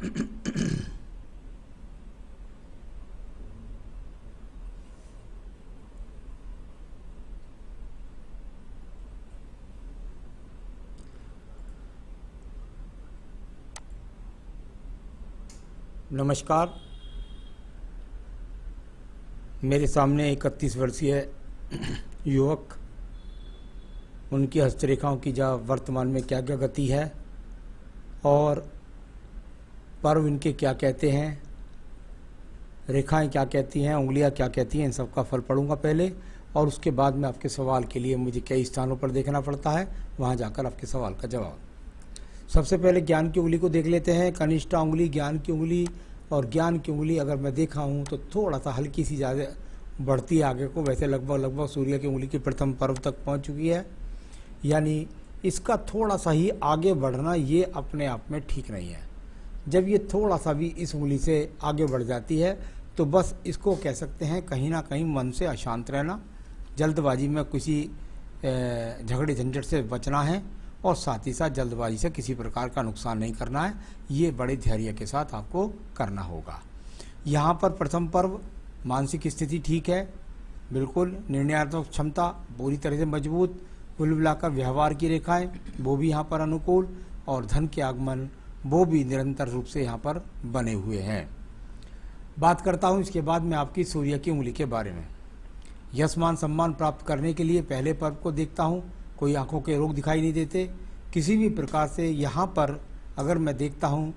नमस्कार। मेरे सामने 31 वर्षीय युवक, उनकी हस्तरेखाओं की वर्तमान में क्या क्या गति है और पर्व इनके क्या कहते हैं, रेखाएं क्या कहती हैं, उंगलियां क्या कहती हैं, इन सब का फल पढ़ूंगा पहले, और उसके बाद में आपके सवाल के लिए मुझे कई स्थानों पर देखना पड़ता है, वहां जाकर आपके सवाल का जवाब। सबसे पहले ज्ञान की उंगली को देख लेते हैं। कनिष्ठा उंगली, ज्ञान की उंगली, और ज्ञान की उंगली अगर मैं देखा हूँ तो थोड़ा सा हल्की सी ज़्यादा बढ़ती है आगे को, वैसे लगभग सूर्य की उंगली की प्रथम पर्व तक पहुँच चुकी है, यानी इसका थोड़ा सा ही आगे बढ़ना ये अपने आप में ठीक नहीं है। जब ये थोड़ा सा भी इस उंगली से आगे बढ़ जाती है तो बस इसको कह सकते हैं कहीं ना कहीं मन से अशांत रहना, जल्दबाजी में किसी झगड़े झंझट से बचना है, और साथ ही साथ जल्दबाजी से किसी प्रकार का नुकसान नहीं करना है। ये बड़े धैर्य के साथ आपको करना होगा। यहाँ पर प्रथम पर्व, मानसिक स्थिति ठीक है, बिल्कुल निर्णयात्मक क्षमता पूरी तरह से मजबूत, कुल मिलाकर व्यवहार की रेखाएं वो भी यहाँ पर अनुकूल, और धन के आगमन वो भी निरंतर रूप से यहाँ पर बने हुए हैं। बात करता हूँ इसके बाद में आपकी सूर्य की उंगली के बारे में। यश मान सम्मान प्राप्त करने के लिए पहले पर्व को देखता हूँ, कोई आंखों के रोग दिखाई नहीं देते किसी भी प्रकार से। यहाँ पर अगर मैं देखता हूँ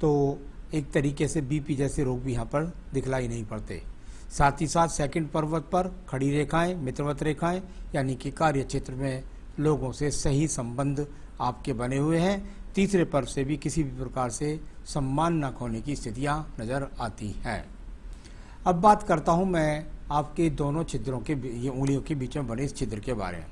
तो एक तरीके से बीपी जैसे रोग भी यहाँ पर दिखलाई नहीं पड़ते। साथ ही साथ सेकंड पर्वत पर खड़ी रेखाएं, मित्रवत रेखाएं, यानी कि कार्य क्षेत्र में लोगों से सही संबंध आपके बने हुए हैं। तीसरे पर्व से भी किसी भी प्रकार से सम्मान न खोने की स्थितियाँ नज़र आती हैं। अब बात करता हूँ मैं आपके दोनों छिद्रों के, ये उंगलियों के बीच में बने इस छिद्र के बारे में।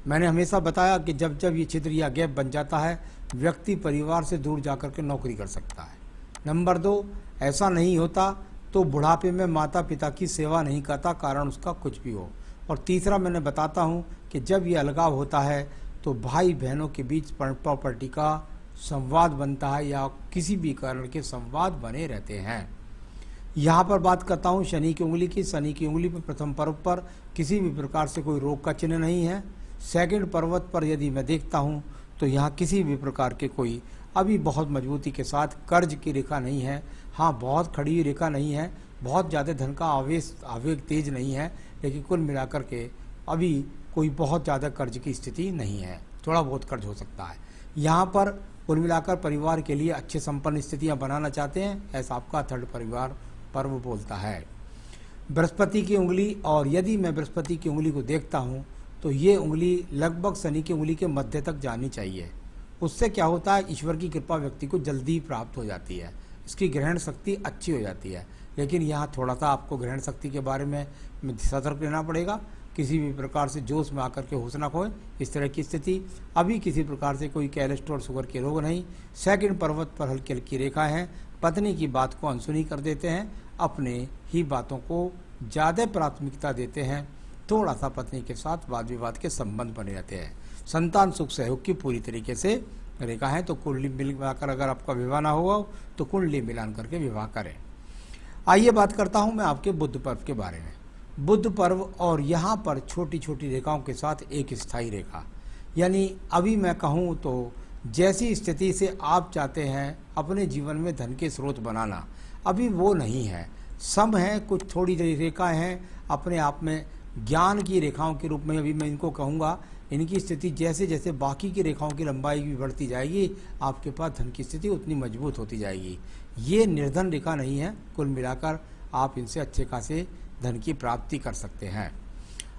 मैंने हमेशा बताया कि जब जब ये छिद्र या गैप बन जाता है, व्यक्ति परिवार से दूर जाकर के नौकरी कर सकता है। नंबर 2, ऐसा नहीं होता तो बुढ़ापे में माता पिता की सेवा नहीं करता, कारण उसका कुछ भी हो। और तीसरा मैंने बताता हूँ कि जब ये अलगाव होता है तो भाई बहनों के बीच प्रॉपर्टी का संवाद बनता है, या किसी भी कारण के संवाद बने रहते हैं। यहाँ पर बात करता हूँ शनि की उंगली की। शनि की उंगली पर प्रथम पर्व पर किसी भी प्रकार से कोई रोग का चिन्ह नहीं है। सेकंड पर्वत पर यदि मैं देखता हूँ तो यहाँ किसी भी प्रकार के कोई अभी बहुत मजबूती के साथ कर्ज की रेखा नहीं है। हाँ, बहुत खड़ी हुई रेखा नहीं है, बहुत ज़्यादा धन का आवेग तेज नहीं है, लेकिन कुल मिलाकर के अभी कोई बहुत ज़्यादा कर्ज की स्थिति नहीं है, थोड़ा बहुत कर्ज हो सकता है। यहाँ पर कुल मिलाकर परिवार के लिए अच्छे संपन्न स्थितियाँ बनाना चाहते हैं, ऐसा आपका थर्ड परिवार पर्व बोलता है। बृहस्पति की उंगली, और यदि मैं बृहस्पति की उंगली को देखता हूँ तो ये उंगली लगभग शनि की उंगली के मध्य तक जानी चाहिए। उससे क्या होता है, ईश्वर की कृपा व्यक्ति को जल्दी प्राप्त हो जाती है, इसकी ग्रहण शक्ति अच्छी हो जाती है। लेकिन यहाँ थोड़ा सा आपको ग्रहण शक्ति के बारे में सतर्क रहना पड़ेगा, किसी भी प्रकार से जोश में आकर के होश ना खोए, इस तरह की स्थिति। अभी किसी प्रकार से कोई कोलेस्ट्रॉल शुगर के रोग नहीं। सेकंड पर्वत पर हल्की हल्की रेखा है। पत्नी की बात को अनसुनी कर देते हैं, अपने ही बातों को ज़्यादा प्राथमिकता देते हैं, थोड़ा सा पत्नी के साथ वाद विवाद के संबंध बने रहते हैं। संतान सुख सहयोग की पूरी तरीके से रेखा है। तो कुंडली मिलाकर अगर आपका विवाह ना हुआ तो कुंडली मिलान करके विवाह करें। आइए बात करता हूं मैं आपके बुध पर्व के बारे में। बुध पर्व, और यहाँ पर छोटी छोटी रेखाओं के साथ एक स्थायी रेखा, यानी अभी मैं कहूँ तो जैसी स्थिति से आप चाहते हैं अपने जीवन में धन के स्रोत बनाना, अभी वो नहीं है। सम है, कुछ थोड़ी रेखाएं हैं अपने आप में ज्ञान की रेखाओं के रूप में, अभी मैं इनको कहूँगा। इनकी स्थिति जैसे जैसे बाकी की रेखाओं की लंबाई भी बढ़ती जाएगी, आपके पास धन की स्थिति उतनी मजबूत होती जाएगी। ये निर्धन रेखा नहीं है, कुल मिलाकर आप इनसे अच्छे खासे धन की प्राप्ति कर सकते हैं।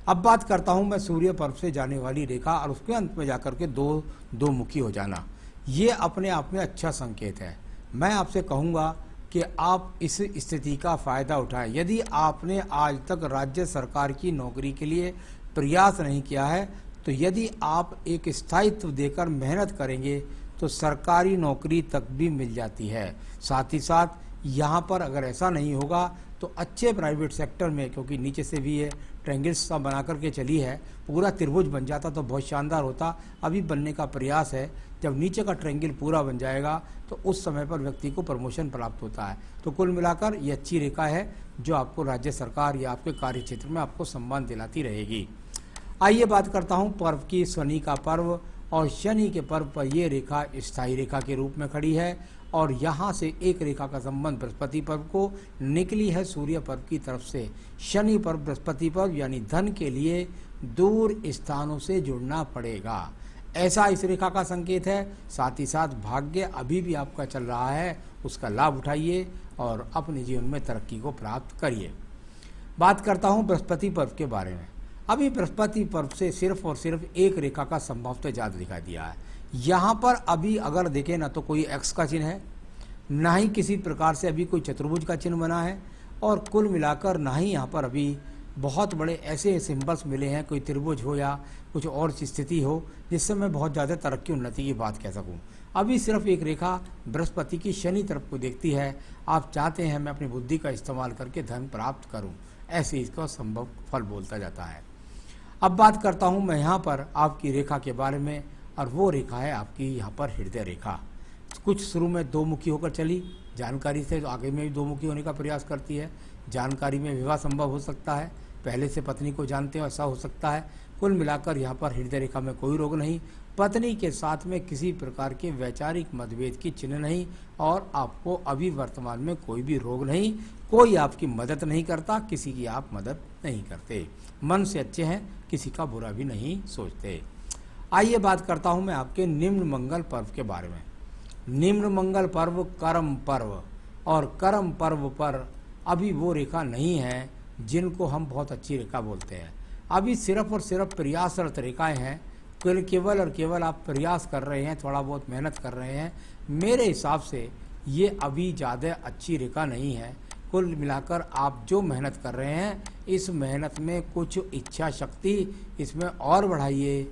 अब बात करता हूँ मैं सूर्य पर्व से जाने वाली रेखा, और उसके अंत में जाकर के दो मुखी हो जाना। ये अपने आप में अच्छा संकेत है। मैं आपसे कहूँगा कि आप इस स्थिति का फ़ायदा उठाएं। यदि आपने आज तक राज्य सरकार की नौकरी के लिए प्रयास नहीं किया है, तो यदि आप एक स्थायित्व देकर मेहनत करेंगे तो सरकारी नौकरी तक भी मिल जाती है। साथ ही साथ यहाँ पर अगर ऐसा नहीं होगा तो अच्छे प्राइवेट सेक्टर में, क्योंकि नीचे से भी है, ट्रायंगल्स सा बना करके चली है, पूरा त्रिभुज बन जाता तो बहुत शानदार होता। अभी बनने का प्रयास है। जब नीचे का ट्रायंगल पूरा बन जाएगा तो उस समय पर व्यक्ति को प्रमोशन प्राप्त होता है। तो कुल मिलाकर ये अच्छी रेखा है जो आपको राज्य सरकार या आपके कार्य क्षेत्र में आपको सम्मान दिलाती रहेगी। आइए बात करता हूँ पर्व की। शनि का पर्व और शनि के पर्व पर यह रेखा स्थायी रेखा के रूप में खड़ी है और यहाँ से एक रेखा का संबंध बृहस्पति पर्व को निकली है सूर्य पर्व की तरफ से। शनि पर्व बृहस्पति पर्व यानी धन के लिए दूर स्थानों से जुड़ना पड़ेगा, ऐसा इस रेखा का संकेत है। साथ ही साथ भाग्य अभी भी आपका चल रहा है, उसका लाभ उठाइए और अपने जीवन में तरक्की को प्राप्त करिए। बात करता हूँ बृहस्पति पर्व के बारे में। अभी बृहस्पति पर्व से सिर्फ और सिर्फ एक रेखा का संभव तो ज़्यादा दिखाई दिया है। यहाँ पर अभी अगर देखें ना तो कोई एक्स का चिन्ह है, ना ही किसी प्रकार से अभी कोई चतुर्भुज का चिन्ह बना है और कुल मिलाकर ना ही यहाँ पर अभी बहुत बड़े ऐसे सिंबल्स मिले हैं, कोई त्रिभुज हो या कुछ और स्थिति हो जिससे मैं बहुत ज़्यादा तरक्की उन्नति की बात कह सकूँ। अभी सिर्फ एक रेखा बृहस्पति की शनि तरफ को देखती है। आप चाहते हैं मैं अपनी बुद्धि का इस्तेमाल करके धन प्राप्त करूँ, ऐसे इसका संभव फल बोलता जाता है। अब बात करता हूँ मैं यहाँ पर आपकी रेखा के बारे में और वो रेखा है आपकी यहाँ पर हृदय रेखा। कुछ शुरू में दो मुखी होकर चली, जानकारी से तो आगे में भी दो मुखी होने का प्रयास करती है। जानकारी में विवाह संभव हो सकता है, पहले से पत्नी को जानते हो ऐसा हो सकता है। कुल मिलाकर यहाँ पर हृदय रेखा में कोई रोग नहीं, पत्नी के साथ में किसी प्रकार के वैचारिक मतभेद की चिन्ह नहीं और आपको अभी वर्तमान में कोई भी रोग नहीं, कोई आपकी मदद नहीं करता, किसी की आप मदद नहीं करते, मन से अच्छे हैं, किसी का बुरा भी नहीं सोचते। आइए बात करता हूँ मैं आपके निम्न मंगल पर्व के बारे में। निम्न मंगल पर्व कर्म पर्व, और कर्म पर्व पर अभी वो रेखा नहीं है जिनको हम बहुत अच्छी रेखा बोलते हैं। अभी सिर्फ और सिर्फ प्रयासरत रेखाएं हैं। केवल और केवल आप प्रयास कर रहे हैं, थोड़ा बहुत मेहनत कर रहे हैं। मेरे हिसाब से ये अभी ज़्यादा अच्छी रेखा नहीं है। कुल मिलाकर आप जो मेहनत कर रहे हैं इस मेहनत में कुछ इच्छा शक्ति इसमें और बढ़ाइए,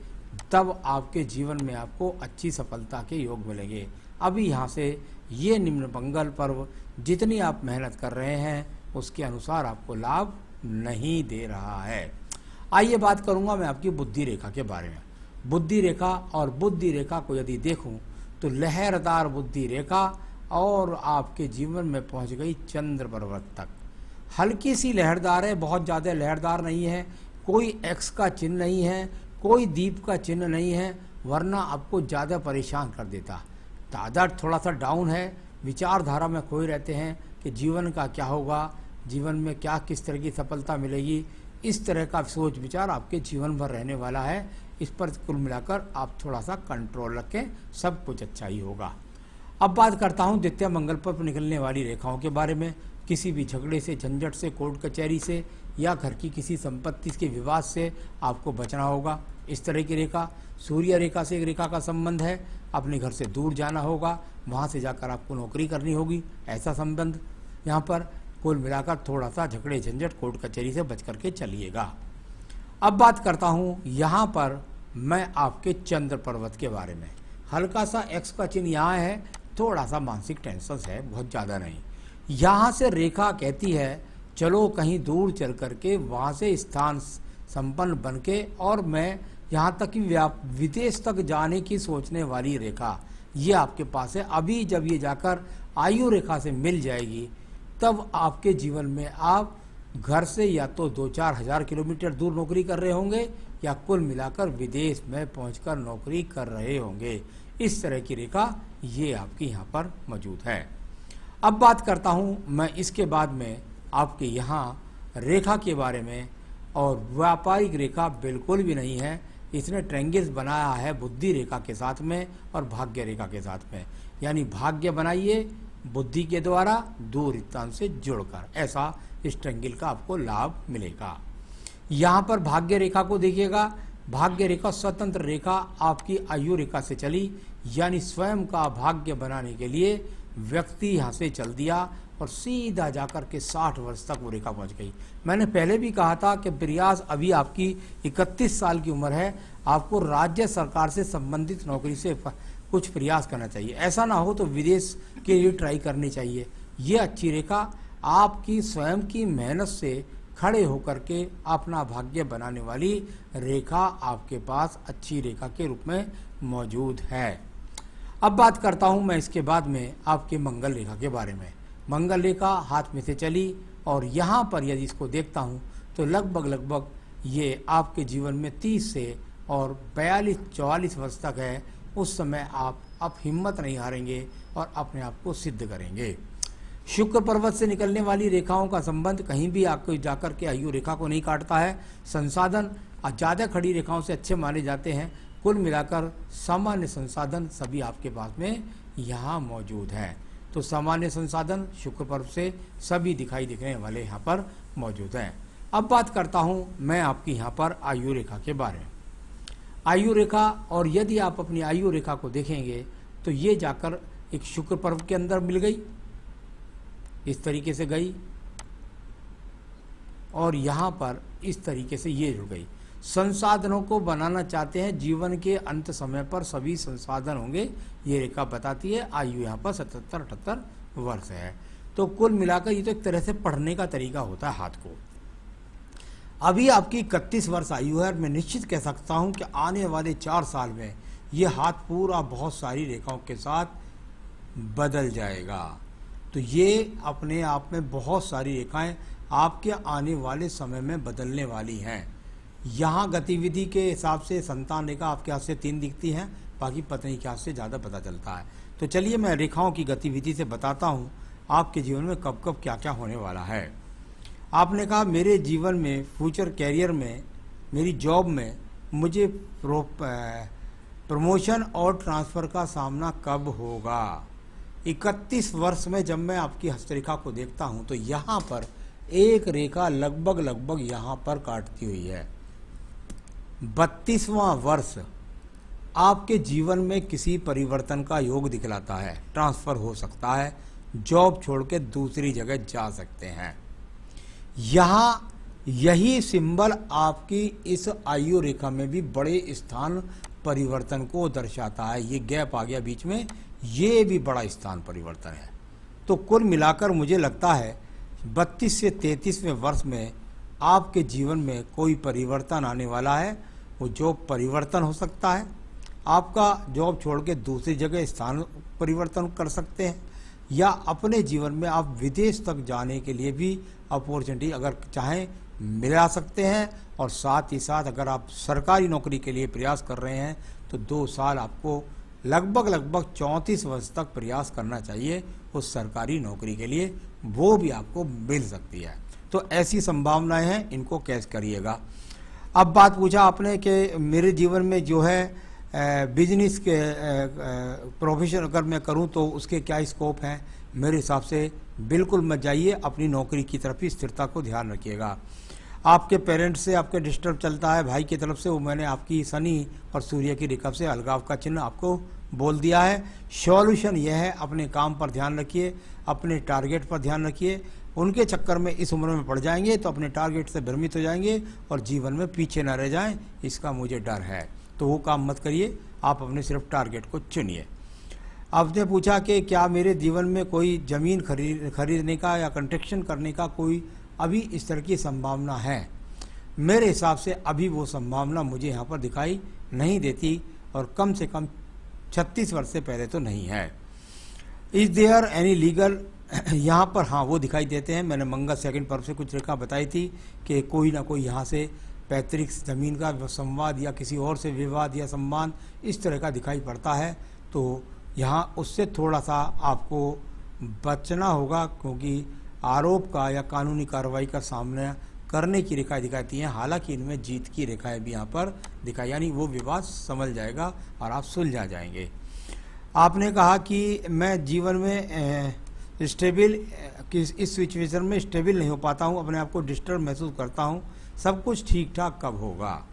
तब आपके जीवन में आपको अच्छी सफलता के योग मिलेंगे। अभी यहाँ से ये निम्न मंगल पर्व जितनी आप मेहनत कर रहे हैं उसके अनुसार आपको लाभ नहीं दे रहा है। आइए बात करूँगा मैं आपकी बुद्धि रेखा के बारे में। बुद्धि रेखा और बुद्धि रेखा को यदि देखूं तो लहरदार बुद्धि रेखा और आपके जीवन में पहुंच गई चंद्र पर्वत तक। हल्की सी लहरदार है, बहुत ज़्यादा लहरदार नहीं है, कोई एक्स का चिन्ह नहीं है, कोई दीप का चिन्ह नहीं है, वरना आपको ज़्यादा परेशान कर देता। दादा थोड़ा सा डाउन है, विचारधारा में खोए रहते हैं कि जीवन का क्या होगा, जीवन में क्या किस तरह की सफलता मिलेगी, इस तरह का सोच विचार आपके जीवन भर रहने वाला है। इस पर कुल मिलाकर आप थोड़ा सा कंट्रोल रखें, सब कुछ अच्छा ही होगा। अब बात करता हूं द्वितीय मंगल पर निकलने वाली रेखाओं के बारे में। किसी भी झगड़े से, झंझट से, कोर्ट कचहरी से या घर की किसी संपत्ति के विवाद से आपको बचना होगा। इस तरह की रेखा सूर्य रेखा से एक रेखा का संबंध है। अपने घर से दूर जाना होगा, वहाँ से जाकर आपको नौकरी करनी होगी, ऐसा संबंध यहाँ पर। कुल मिलाकर थोड़ा सा झगड़े झंझट कोर्ट कचहरी से बच करके चलिएगा। अब बात करता हूँ यहाँ पर मैं आपके चंद्र पर्वत के बारे में। हल्का सा एक्स का चिन्ह यहाँ है, थोड़ा सा मानसिक टेंशन है, बहुत ज़्यादा नहीं। यहाँ से रेखा कहती है चलो कहीं दूर चल करके वहाँ से स्थान संपन्न बन के, और मैं यहाँ तक कि विदेश तक जाने की सोचने वाली रेखा ये आपके पास है। अभी जब ये जाकर आयु रेखा से मिल जाएगी तब आपके जीवन में आप घर से या तो 2-4 हज़ार किलोमीटर दूर नौकरी कर रहे होंगे या कुल मिलाकर विदेश में पहुंचकर नौकरी कर रहे होंगे। इस तरह की रेखा ये आपकी यहाँ पर मौजूद है। अब बात करता हूँ मैं इसके बाद में आपके यहाँ रेखा के बारे में, और व्यापारिक रेखा बिल्कुल भी नहीं है। इसने ट्रायंगल्स बनाया है बुद्धि रेखा के साथ में और भाग्य रेखा के साथ में, यानी भाग्य बनाइए बुद्धि के द्वारा दूर स्थान से जुड़कर, ऐसा इस ट्रायंगल का आपको लाभ मिलेगा। यहाँ पर भाग्य रेखा को देखिएगा। भाग्य रेखा स्वतंत्र रेखा आपकी आयु रेखा से चली, यानी स्वयं का भाग्य बनाने के लिए व्यक्ति यहाँ से चल दिया और सीधा जाकर के 60 वर्ष तक वो रेखा पहुँच गई। मैंने पहले भी कहा था कि प्रयास अभी आपकी 31 साल की उम्र है, आपको राज्य सरकार से संबंधित नौकरी से कुछ प्रयास करना चाहिए। ऐसा ना हो तो विदेश के लिए ट्राई करनी चाहिए। ये अच्छी रेखा आपकी स्वयं की मेहनत से खड़े होकर के अपना भाग्य बनाने वाली रेखा आपके पास अच्छी रेखा के रूप में मौजूद है। अब बात करता हूं मैं इसके बाद में आपके मंगल रेखा के बारे में। मंगल रेखा हाथ में से चली और यहाँ पर यदि इसको देखता हूँ तो लगभग ये आपके जीवन में 30 से और 42-44 वर्ष तक है। उस समय आप हिम्मत नहीं हारेंगे और अपने आप को सिद्ध करेंगे। शुक्र पर्वत से निकलने वाली रेखाओं का संबंध कहीं भी आपको जाकर के आयु रेखा को नहीं काटता है। संसाधन ज़्यादा खड़ी रेखाओं से अच्छे माने जाते हैं। कुल मिलाकर सामान्य संसाधन सभी आपके पास में यहाँ मौजूद हैं। तो सामान्य संसाधन शुक्र पर्व से सभी दिखाई दिखने वाले यहाँ पर मौजूद हैं। अब बात करता हूँ मैं आपकी यहाँ पर आयु रेखा के बारे में। आयु रेखा, और यदि आप अपनी आयु रेखा को देखेंगे तो ये जाकर एक शुक्र पर्व के अंदर मिल गई, इस तरीके से गई और यहाँ पर इस तरीके से ये जुड़ गई। संसाधनों को बनाना चाहते हैं, जीवन के अंत समय पर सभी संसाधन होंगे, ये रेखा बताती है। आयु यहाँ पर 77-78 वर्ष है। तो कुल मिलाकर ये तो एक तरह से पढ़ने का तरीका होता है हाथ को। अभी आपकी 31 वर्ष आयु है और मैं निश्चित कह सकता हूँ कि आने वाले 4 साल में ये हाथ पूरा बहुत सारी रेखाओं के साथ बदल जाएगा। तो ये अपने आप में बहुत सारी रेखाएं आपके आने वाले समय में बदलने वाली हैं। यहाँ गतिविधि के हिसाब से संतान रेखा आपके हाथ से 3 दिखती हैं, बाकी पत्नी के हाथ से ज़्यादा पता चलता है। तो चलिए मैं रेखाओं की गतिविधि से बताता हूँ आपके जीवन में कब कब क्या क्या होने वाला है। आपने कहा मेरे जीवन में, फ्यूचर कैरियर में, मेरी जॉब में मुझे प्रमोशन और ट्रांसफ़र का सामना कब होगा। 31 वर्ष में जब मैं आपकी हस्तरेखा को देखता हूँ तो यहाँ पर एक रेखा लगभग यहाँ पर काटती हुई है। 32वां वर्ष आपके जीवन में किसी परिवर्तन का योग दिखलाता है। ट्रांसफ़र हो सकता है, जॉब छोड़ के दूसरी जगह जा सकते हैं। यहाँ यही सिंबल आपकी इस आयु रेखा में भी बड़े स्थान परिवर्तन को दर्शाता है। ये गैप आ गया बीच में, ये भी बड़ा स्थान परिवर्तन है। तो कुल मिलाकर मुझे लगता है 32 से 33वें वर्ष में आपके जीवन में कोई परिवर्तन आने वाला है। वो जॉब परिवर्तन हो सकता है, आपका जॉब छोड़ के दूसरी जगह स्थान परिवर्तन कर सकते हैं, या अपने जीवन में आप विदेश तक जाने के लिए भी अपॉर्चुनिटी अगर चाहें मिला सकते हैं। और साथ ही साथ अगर आप सरकारी नौकरी के लिए प्रयास कर रहे हैं तो 2 साल आपको लगभग 34 वर्ष तक प्रयास करना चाहिए उस सरकारी नौकरी के लिए, वो भी आपको मिल सकती है। तो ऐसी संभावनाएं हैं, इनको कैच करिएगा। अब बात पूछा आपने कि मेरे जीवन में जो है बिजनेस के प्रोफेशन अगर मैं करूं तो उसके क्या स्कोप हैं। मेरे हिसाब से बिल्कुल मत जाइए, अपनी नौकरी की तरफ ही स्थिरता को ध्यान रखिएगा। आपके पेरेंट्स से आपके डिस्टर्ब चलता है भाई की तरफ से, वो मैंने आपकी शनि और सूर्य की रेखा से अलगाव का चिन्ह आपको बोल दिया है। सॉल्यूशन यह है, अपने काम पर ध्यान रखिए, अपने टारगेट पर ध्यान रखिए। उनके चक्कर में इस उम्र में पड़ जाएंगे तो अपने टारगेट से भ्रमित हो जाएंगे और जीवन में पीछे न रह जाएं, इसका मुझे डर है। तो वो काम मत करिए, आप अपने सिर्फ टारगेट को चुनिए। आपने पूछा कि क्या मेरे जीवन में कोई ज़मीन खरीदने का या कंस्ट्रक्शन करने का कोई अभी इस तरह की संभावना है। मेरे हिसाब से अभी वो संभावना मुझे यहाँ पर दिखाई नहीं देती, और कम से कम 36 वर्ष से पहले तो नहीं है। इज देयर एनी लीगल, यहाँ पर हाँ वो दिखाई देते हैं। मैंने मंगल सेकंड पर्व से कुछ रेखा बताई थी कि कोई ना कोई यहाँ से पैतृक ज़मीन का संवाद या किसी और से विवाद या सम्मान इस तरह का दिखाई पड़ता है। तो यहाँ उससे थोड़ा सा आपको बचना होगा, क्योंकि आरोप का या कानूनी कार्रवाई का सामना करने की रेखाएं दिखाती हैं। हालांकि इनमें जीत की रेखाएं भी यहाँ पर दिखाई, यानी वो विवाद संभल जाएगा और आप सुलझा जाएंगे। आपने कहा कि मैं जीवन में स्टेबल इस सिचुएशन में स्टेबल नहीं हो पाता हूँ, अपने आप को डिस्टर्ब महसूस करता हूँ, सब कुछ ठीक ठाक कब होगा।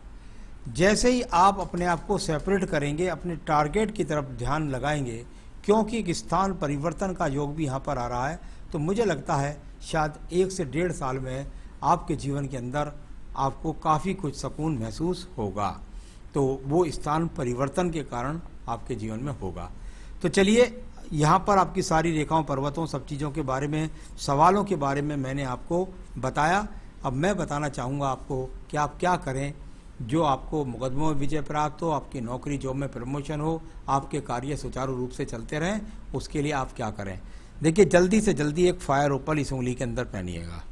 जैसे ही आप अपने आप को सेपरेट करेंगे, अपने टारगेट की तरफ ध्यान लगाएंगे, क्योंकि एक स्थान परिवर्तन का योग भी यहाँ पर आ रहा है, तो मुझे लगता है शायद 1 से 1.5 साल में आपके जीवन के अंदर आपको काफ़ी कुछ सुकून महसूस होगा। तो वो स्थान परिवर्तन के कारण आपके जीवन में होगा। तो चलिए, यहाँ पर आपकी सारी रेखाओं, पर्वतों, सब चीज़ों के बारे में, सवालों के बारे में मैंने आपको बताया। अब मैं बताना चाहूँगा आपको कि आप क्या करें जो आपको मुकदमों में विजय प्राप्त हो, आपकी नौकरी जॉब में प्रमोशन हो, आपके कार्य सुचारू रूप से चलते रहें। उसके लिए आप क्या करें? देखिए, जल्दी से जल्दी एक फायर ओपल इस उंगली के अंदर पहनिएगा।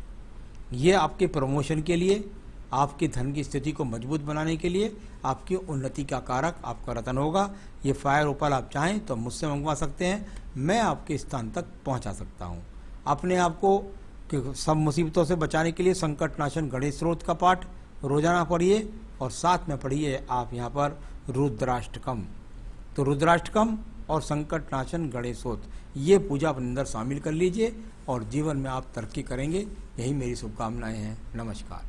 ये आपके प्रमोशन के लिए, आपके धन की स्थिति को मजबूत बनाने के लिए, आपकी उन्नति का कारक आपका रतन होगा। ये फायर ओपल आप चाहें तो मुझसे मंगवा सकते हैं, मैं आपके स्थान तक पहुंचा सकता हूं। अपने आप को सब मुसीबतों से बचाने के लिए संकटनाशन गणेश स्त्रोत का पाठ रोजाना पढ़िए और साथ में पढ़िए आप यहाँ पर रुद्राष्टकम। तो रुद्राष्टकम और संकटनाशन गणेशोत ये पूजा अपने अंदर शामिल कर लीजिए और जीवन में आप तरक्की करेंगे। यही मेरी शुभकामनाएं हैं। नमस्कार।